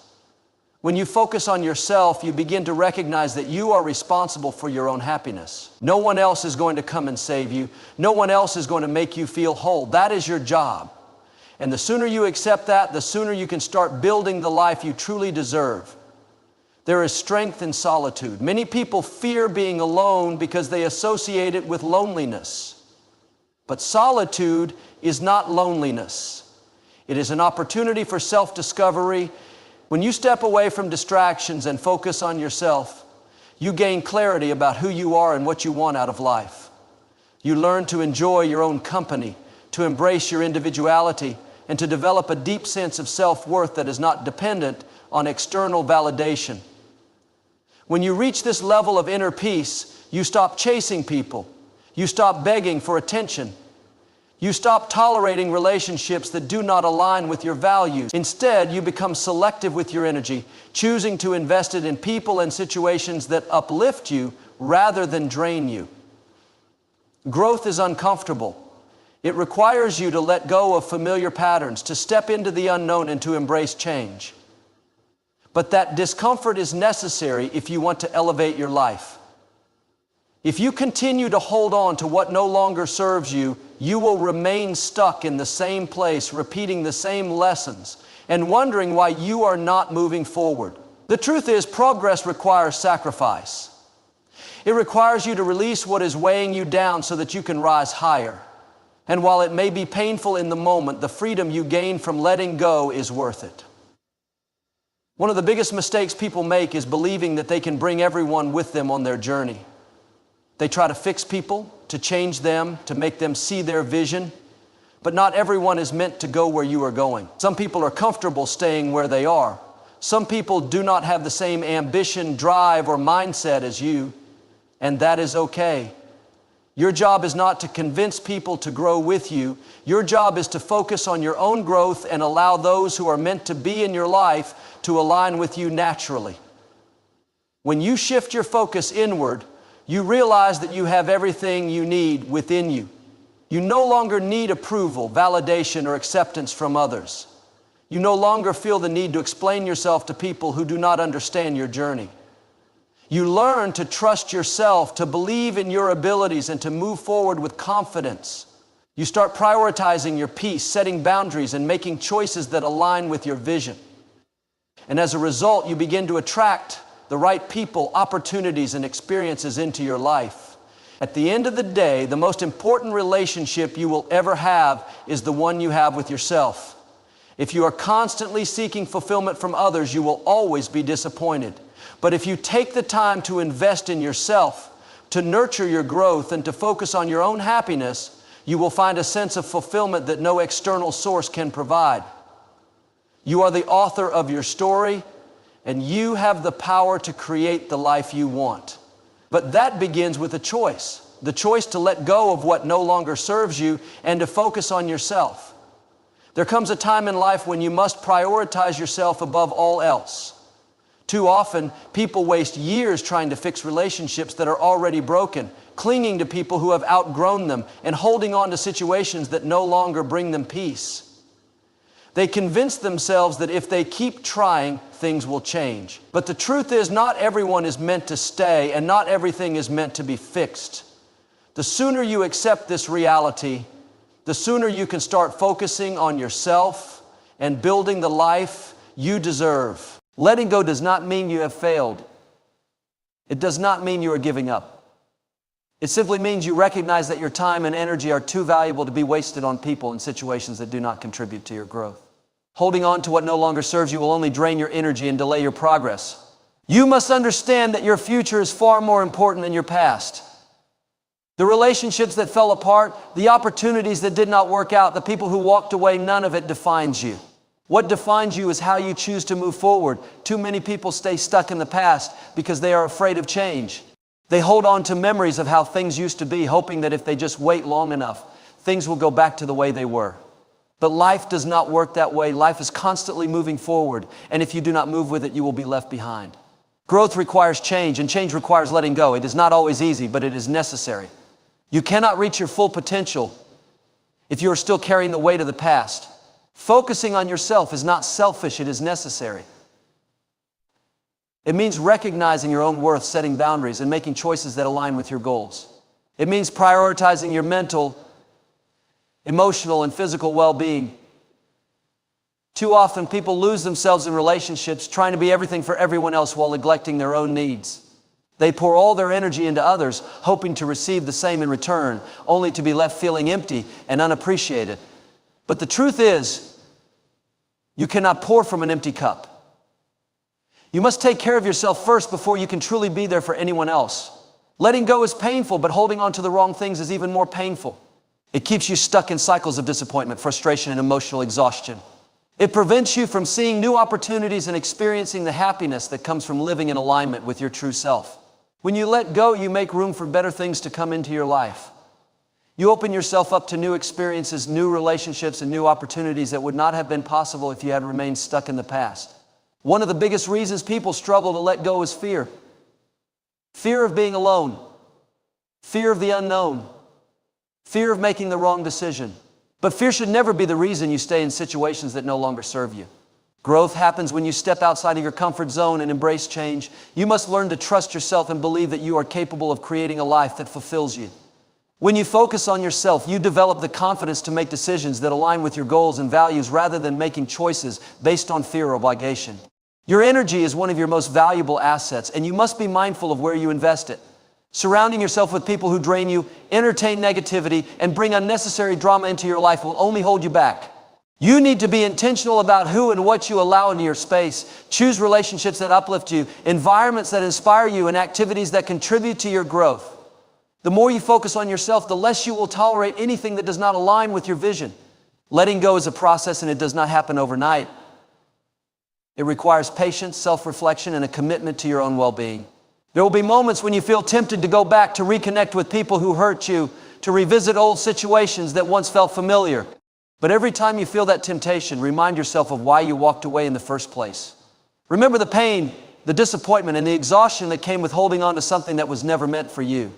Speaker 1: When you focus on yourself, you begin to recognize that you are responsible for your own happiness. No one else is going to come and save you. No one else is going to make you feel whole. That is your job. And the sooner you accept that, the sooner you can start building the life you truly deserve. There is strength in solitude. Many people fear being alone because they associate it with loneliness. But solitude is not loneliness. It is an opportunity for self-discovery. When you step away from distractions and focus on yourself, you gain clarity about who you are and what you want out of life. You learn to enjoy your own company, to embrace your individuality, and to develop a deep sense of self-worth that is not dependent on external validation. When you reach this level of inner peace, you stop chasing people. You stop begging for attention. You stop tolerating relationships that do not align with your values. Instead, you become selective with your energy, choosing to invest it in people and situations that uplift you rather than drain you. Growth is uncomfortable. It requires you to let go of familiar patterns, to step into the unknown, and to embrace change. But that discomfort is necessary if you want to elevate your life. If you continue to hold on to what no longer serves you, you will remain stuck in the same place, repeating the same lessons, and wondering why you are not moving forward. The truth is, progress requires sacrifice. It requires you to release what is weighing you down so that you can rise higher. And while it may be painful in the moment, the freedom you gain from letting go is worth it. One of the biggest mistakes people make is believing that they can bring everyone with them on their journey. They try to fix people, to change them, to make them see their vision. But not everyone is meant to go where you are going. Some people are comfortable staying where they are. Some people do not have the same ambition, drive, or mindset as you, and that is okay. Your job is not to convince people to grow with you. Your job is to focus on your own growth and allow those who are meant to be in your life to align with you naturally. When you shift your focus inward, you realize that you have everything you need within you. You no longer need approval, validation, or acceptance from others. You no longer feel the need to explain yourself to people who do not understand your journey. You learn to trust yourself, to believe in your abilities, and to move forward with confidence. You start prioritizing your peace, setting boundaries, and making choices that align with your vision. And as a result, you begin to attract the right people, opportunities, and experiences into your life. At the end of the day, the most important relationship you will ever have is the one you have with yourself. If you are constantly seeking fulfillment from others, you will always be disappointed. But if you take the time to invest in yourself, to nurture your growth, and to focus on your own happiness, you will find a sense of fulfillment that no external source can provide. You are the author of your story, and you have the power to create the life you want. But that begins with a choice. The choice to let go of what no longer serves you and to focus on yourself. There comes a time in life when you must prioritize yourself above all else. Too often, people waste years trying to fix relationships that are already broken, clinging to people who have outgrown them, and holding on to situations that no longer bring them peace. They convince themselves that if they keep trying, things will change. But the truth is, not everyone is meant to stay, and not everything is meant to be fixed. The sooner you accept this reality, the sooner you can start focusing on yourself and building the life you deserve. Letting go does not mean you have failed. It does not mean you are giving up. It simply means you recognize that your time and energy are too valuable to be wasted on people and situations that do not contribute to your growth. Holding on to what no longer serves you will only drain your energy and delay your progress. You must understand that your future is far more important than your past. The relationships that fell apart, the opportunities that did not work out, the people who walked away, none of it defines you. What defines you is how you choose to move forward. Too many people stay stuck in the past because they are afraid of change. They hold on to memories of how things used to be, hoping that if they just wait long enough, things will go back to the way they were. But life does not work that way. Life is constantly moving forward, and if you do not move with it, you will be left behind. Growth requires change, and change requires letting go. It is not always easy, but it is necessary. You cannot reach your full potential if you are still carrying the weight of the past. Focusing on yourself is not selfish, it is necessary. It means recognizing your own worth, setting boundaries, and making choices that align with your goals. It means prioritizing your mental, emotional, and physical well-being. Too often, people lose themselves in relationships trying to be everything for everyone else while neglecting their own needs. They pour all their energy into others, hoping to receive the same in return, only to be left feeling empty and unappreciated. But the truth is, you cannot pour from an empty cup. You must take care of yourself first before you can truly be there for anyone else. Letting go is painful, but holding on to the wrong things is even more painful. It keeps you stuck in cycles of disappointment, frustration, and emotional exhaustion. It prevents you from seeing new opportunities and experiencing the happiness that comes from living in alignment with your true self. When you let go, you make room for better things to come into your life. You open yourself up to new experiences, new relationships, and new opportunities that would not have been possible if you had remained stuck in the past. One of the biggest reasons people struggle to let go is fear. Fear of being alone. Fear of the unknown. Fear of making the wrong decision. But fear should never be the reason you stay in situations that no longer serve you. Growth happens when you step outside of your comfort zone and embrace change. You must learn to trust yourself and believe that you are capable of creating a life that fulfills you. When you focus on yourself, you develop the confidence to make decisions that align with your goals and values rather than making choices based on fear or obligation. Your energy is one of your most valuable assets, and you must be mindful of where you invest it. Surrounding yourself with people who drain you, entertain negativity, and bring unnecessary drama into your life will only hold you back. You need to be intentional about who and what you allow into your space. Choose relationships that uplift you, environments that inspire you, and activities that contribute to your growth. The more you focus on yourself, the less you will tolerate anything that does not align with your vision. Letting go is a process, and it does not happen overnight. It requires patience, self-reflection, and a commitment to your own well-being. There will be moments when you feel tempted to go back, to reconnect with people who hurt you, to revisit old situations that once felt familiar. But every time you feel that temptation, remind yourself of why you walked away in the first place. Remember the pain, the disappointment, and the exhaustion that came with holding on to something that was never meant for you.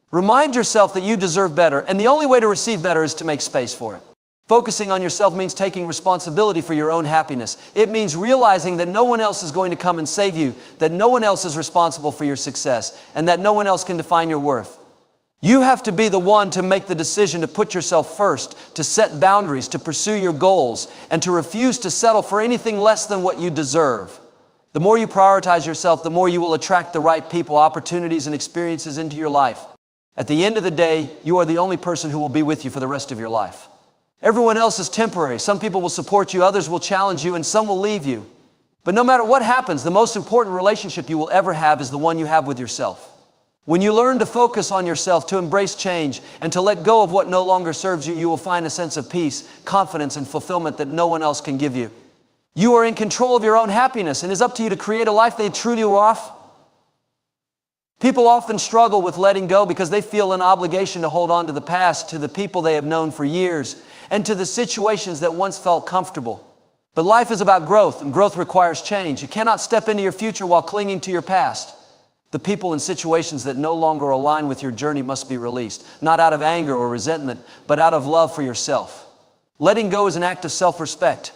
Speaker 1: Remind yourself that you deserve better, and the only way to receive better is to make space for it. Focusing on yourself means taking responsibility for your own happiness. It means realizing that no one else is going to come and save you, that no one else is responsible for your success, and that no one else can define your worth. You have to be the one to make the decision to put yourself first, to set boundaries, to pursue your goals, and to refuse to settle for anything less than what you deserve. The more you prioritize yourself, the more you will attract the right people, opportunities, and experiences into your life. At the end of the day, you are the only person who will be with you for the rest of your life. Everyone else is temporary. Some people will support you, others will challenge you, and some will leave you. But no matter what happens, the most important relationship you will ever have is the one you have with yourself. When you learn to focus on yourself, to embrace change, and to let go of what no longer serves you, you will find a sense of peace, confidence, and fulfillment that no one else can give you. You are in control of your own happiness, and it is up to you to create a life that truly you off. People often struggle with letting go because they feel an obligation to hold on to the past, to the people they have known for years, and to the situations that once felt comfortable. But life is about growth, and growth requires change. You cannot step into your future while clinging to your past. The people and situations that no longer align with your journey must be released, not out of anger or resentment, but out of love for yourself. Letting go is an act of self-respect.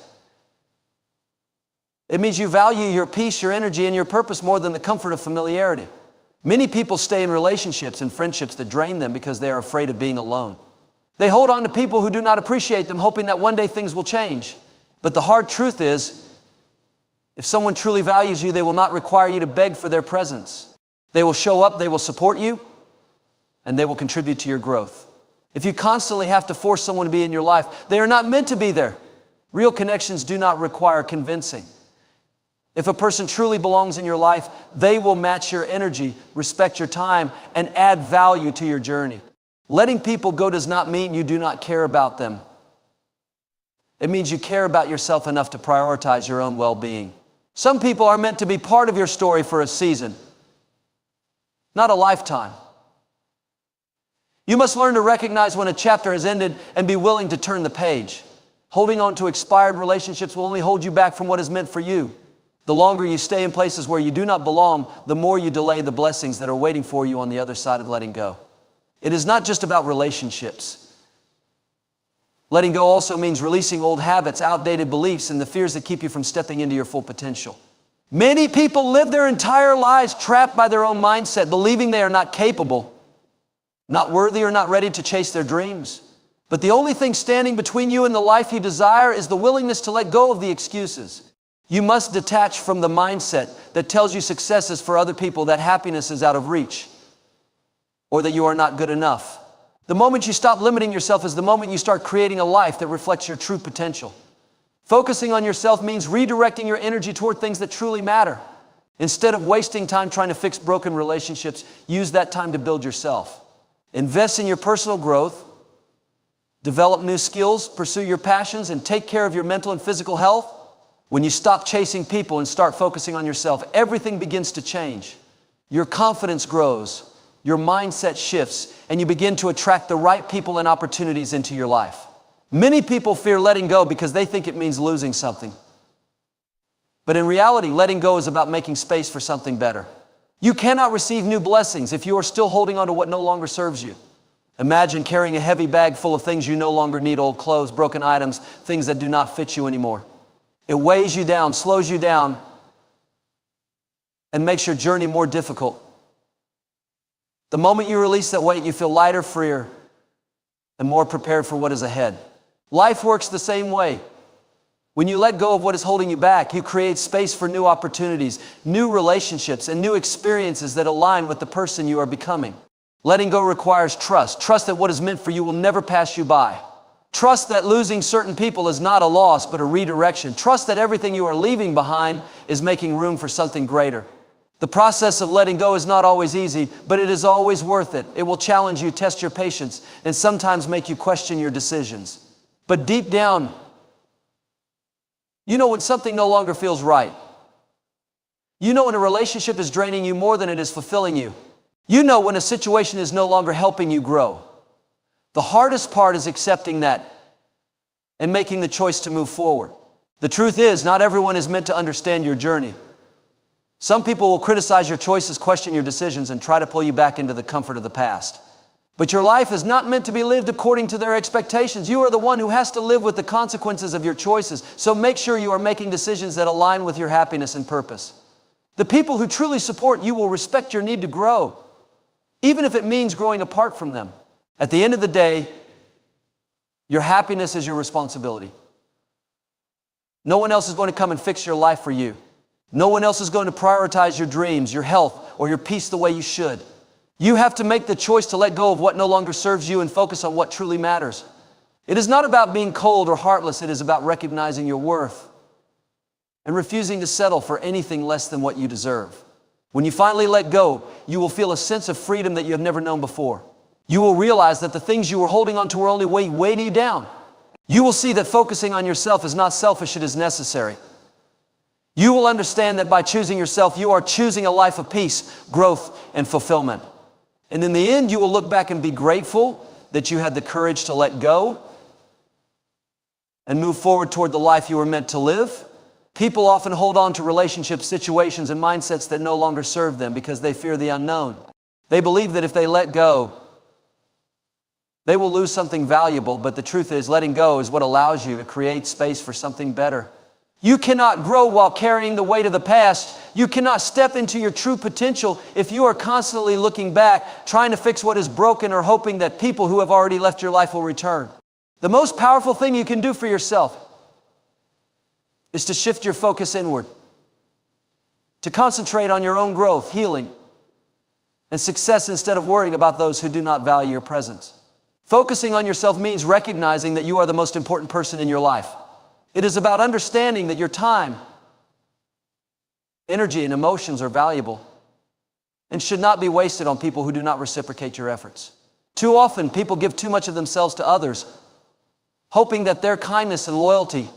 Speaker 1: It means you value your peace, your energy, and your purpose more than the comfort of familiarity. Many people stay in relationships and friendships that drain them because they are afraid of being alone. They hold on to people who do not appreciate them, hoping that one day things will change. But the hard truth is, if someone truly values you, they will not require you to beg for their presence. They will show up, they will support you, and they will contribute to your growth. If you constantly have to force someone to be in your life, they are not meant to be there. Real connections do not require convincing. If a person truly belongs in your life, they will match your energy, respect your time, and add value to your journey. Letting people go does not mean you do not care about them. It means you care about yourself enough to prioritize your own well-being. Some people are meant to be part of your story for a season, not a lifetime. You must learn to recognize when a chapter has ended and be willing to turn the page. Holding on to expired relationships will only hold you back from what is meant for you. The longer you stay in places where you do not belong, the more you delay the blessings that are waiting for you on the other side of letting go. It is not just about relationships. Letting go also means releasing old habits, outdated beliefs, and the fears that keep you from stepping into your full potential. Many people live their entire lives trapped by their own mindset, believing they are not capable, not worthy, or not ready to chase their dreams. But the only thing standing between you and the life you desire is the willingness to let go of the excuses. You must detach from the mindset that tells you success is for other people, that happiness is out of reach, or that you are not good enough. The moment you stop limiting yourself is the moment you start creating a life that reflects your true potential. Focusing on yourself means redirecting your energy toward things that truly matter. Instead of wasting time trying to fix broken relationships, use that time to build yourself. Invest in your personal growth, develop new skills, pursue your passions, and take care of your mental and physical health. When you stop chasing people and start focusing on yourself, everything begins to change. Your confidence grows, your mindset shifts, and you begin to attract the right people and opportunities into your life. Many people fear letting go because they think it means losing something. But in reality, letting go is about making space for something better. You cannot receive new blessings if you are still holding on to what no longer serves you. Imagine carrying a heavy bag full of things you no longer need, old clothes, broken items, things that do not fit you anymore. It weighs you down, slows you down, and makes your journey more difficult. The moment you release that weight, you feel lighter, freer, and more prepared for what is ahead. Life works the same way. When you let go of what is holding you back, you create space for new opportunities, new relationships, and new experiences that align with the person you are becoming. Letting go requires trust. Trust that what is meant for you will never pass you by. Trust that losing certain people is not a loss, but a redirection. Trust that everything you are leaving behind is making room for something greater. The process of letting go is not always easy, but it is always worth it. It will challenge you, test your patience, and sometimes make you question your decisions. But deep down, you know when something no longer feels right. You know when a relationship is draining you more than it is fulfilling you. You know when a situation is no longer helping you grow. The hardest part is accepting that and making the choice to move forward. The truth is, not everyone is meant to understand your journey. Some people will criticize your choices, question your decisions, and try to pull you back into the comfort of the past. But your life is not meant to be lived according to their expectations. You are the one who has to live with the consequences of your choices. So make sure you are making decisions that align with your happiness and purpose. The people who truly support you will respect your need to grow, even if it means growing apart from them. At the end of the day, your happiness is your responsibility. No one else is going to come and fix your life for you. No one else is going to prioritize your dreams, your health, or your peace the way you should. You have to make the choice to let go of what no longer serves you and focus on what truly matters. It is not about being cold or heartless. It is about recognizing your worth and refusing to settle for anything less than what you deserve. When you finally let go, you will feel a sense of freedom that you have never known before. You will realize that the things you were holding on to were only weighing you down. You will see that focusing on yourself is not selfish, it is necessary. You will understand that by choosing yourself, you are choosing a life of peace, growth, and fulfillment. And in the end, you will look back and be grateful that you had the courage to let go and move forward toward the life you were meant to live. People often hold on to relationships, situations, and mindsets that no longer serve them because they fear the unknown. They believe that if they let go, they will lose something valuable, but the truth is, letting go is what allows you to create space for something better. You cannot grow while carrying the weight of the past. You cannot step into your true potential if you are constantly looking back, trying to fix what is broken or hoping that people who have already left your life will return. The most powerful thing you can do for yourself is to shift your focus inward, to concentrate on your own growth, healing, and success instead of worrying about those who do not value your presence. Focusing on yourself means recognizing that you are the most important person in your life. It is about understanding that your time, energy, and emotions are valuable and should not be wasted on people who do not reciprocate your efforts. Too often, people give too much of themselves to others, hoping that their kindness and loyalty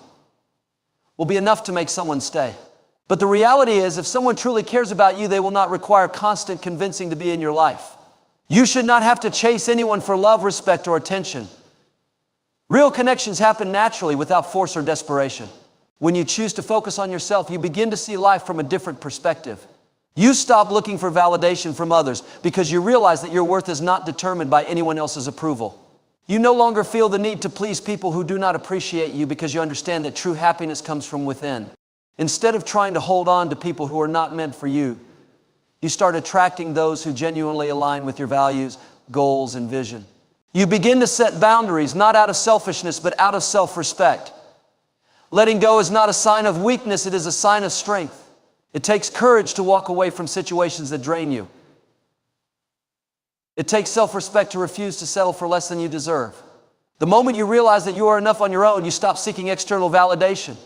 Speaker 1: will be enough to make someone stay. But the reality is, if someone truly cares about you, they will not require constant convincing to be in your life. You should not have to chase anyone for love, respect, or attention. Real connections happen naturally without force or desperation. When you choose to focus on yourself, you begin to see life from a different perspective. You stop looking for validation from others because you realize that your worth is not determined by anyone else's approval. You no longer feel the need to please people who do not appreciate you because you understand that true happiness comes from within. Instead of trying to hold on to people who are not meant for you, you start attracting those who genuinely align with your values, goals, and vision. You begin to set boundaries, not out of selfishness, but out of self-respect. Letting go is not a sign of weakness, it is a sign of strength. It takes courage to walk away from situations that drain you. It takes self-respect to refuse to settle for less than you deserve. The moment you realize that you are enough on your own, you stop seeking external validation.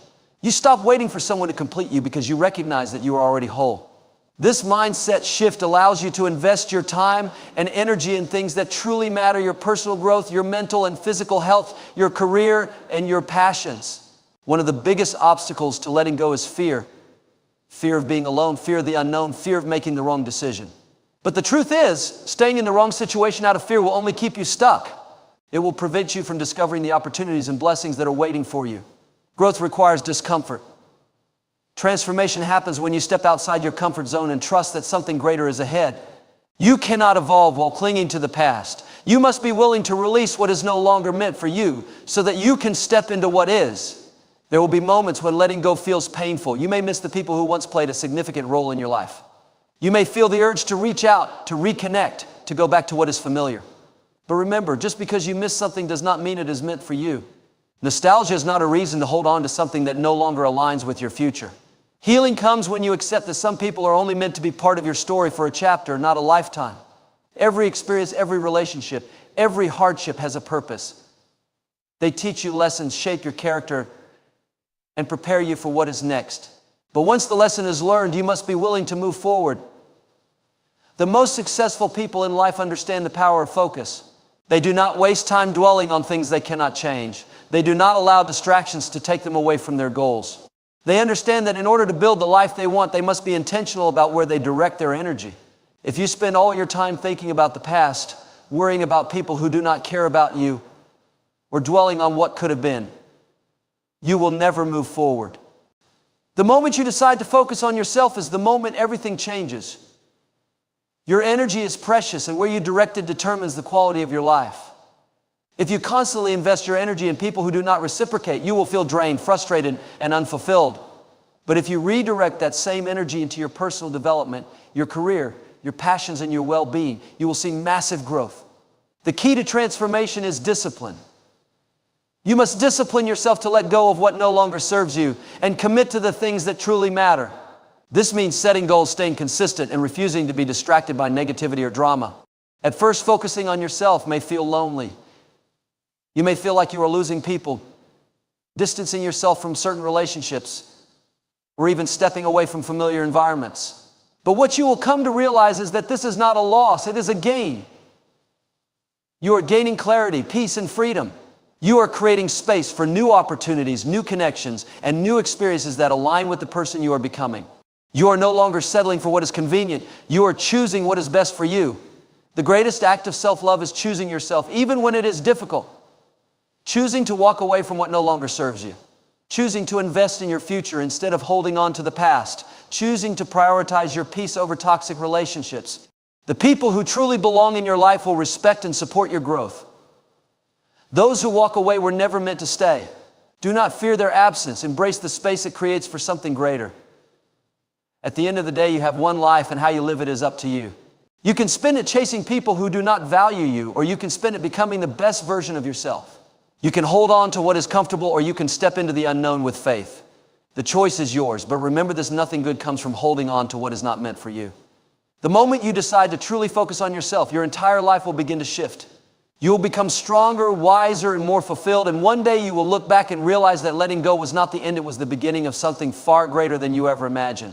Speaker 1: You stop waiting for someone to complete you because you recognize that you are already whole. This mindset shift allows you to invest your time and energy in things that truly matter: your personal growth, your mental and physical health, your career, and your passions. One of the biggest obstacles to letting go is fear. Fear of being alone, fear of the unknown, fear of making the wrong decision. But the truth is, staying in the wrong situation out of fear will only keep you stuck. It will prevent you from discovering the opportunities and blessings that are waiting for you. Growth requires discomfort. Transformation happens when you step outside your comfort zone and trust that something greater is ahead. You cannot evolve while clinging to the past. You must be willing to release what is no longer meant for you so that you can step into what is. There will be moments when letting go feels painful. You may miss the people who once played a significant role in your life. You may feel the urge to reach out, to reconnect, to go back to what is familiar. But remember, just because you miss something does not mean it is meant for you. Nostalgia is not a reason to hold on to something that no longer aligns with your future. Healing comes when you accept that some people are only meant to be part of your story for a chapter, not a lifetime. Every experience, every relationship, every hardship has a purpose. They teach you lessons, shape your character, and prepare you for what is next. But once the lesson is learned, you must be willing to move forward. The most successful people in life understand the power of focus. They do not waste time dwelling on things they cannot change. They do not allow distractions to take them away from their goals. They understand that in order to build the life they want, they must be intentional about where they direct their energy. If you spend all your time thinking about the past, worrying about people who do not care about you, or dwelling on what could have been, you will never move forward. The moment you decide to focus on yourself is the moment everything changes. Your energy is precious, and where you direct it determines the quality of your life. If you constantly invest your energy in people who do not reciprocate, you will feel drained, frustrated, and unfulfilled. But if you redirect that same energy into your personal development, your career, your passions, and your well-being, you will see massive growth. The key to transformation is discipline. You must discipline yourself to let go of what no longer serves you and commit to the things that truly matter. This means setting goals, staying consistent, and refusing to be distracted by negativity or drama. At first, focusing on yourself may feel lonely. You may feel like you are losing people, distancing yourself from certain relationships, or even stepping away from familiar environments. But what you will come to realize is that this is not a loss, it is a gain. You are gaining clarity, peace, and freedom. You are creating space for new opportunities, new connections, and new experiences that align with the person you are becoming. You are no longer settling for what is convenient. You are choosing what is best for you. The greatest act of self-love is choosing yourself, even when it is difficult. Choosing to walk away from what no longer serves you. Choosing to invest in your future instead of holding on to the past. Choosing to prioritize your peace over toxic relationships. The people who truly belong in your life will respect and support your growth. Those who walk away were never meant to stay. Do not fear their absence. Embrace the space it creates for something greater. At the end of the day, you have one life, and how you live it is up to you. You can spend it chasing people who do not value you, or you can spend it becoming the best version of yourself. You can hold on to what is comfortable, or you can step into the unknown with faith. The choice is yours, but remember this: nothing good comes from holding on to what is not meant for you. The moment you decide to truly focus on yourself, your entire life will begin to shift. You will become stronger, wiser, and more fulfilled, and one day you will look back and realize that letting go was not the end, it was the beginning of something far greater than you ever imagined.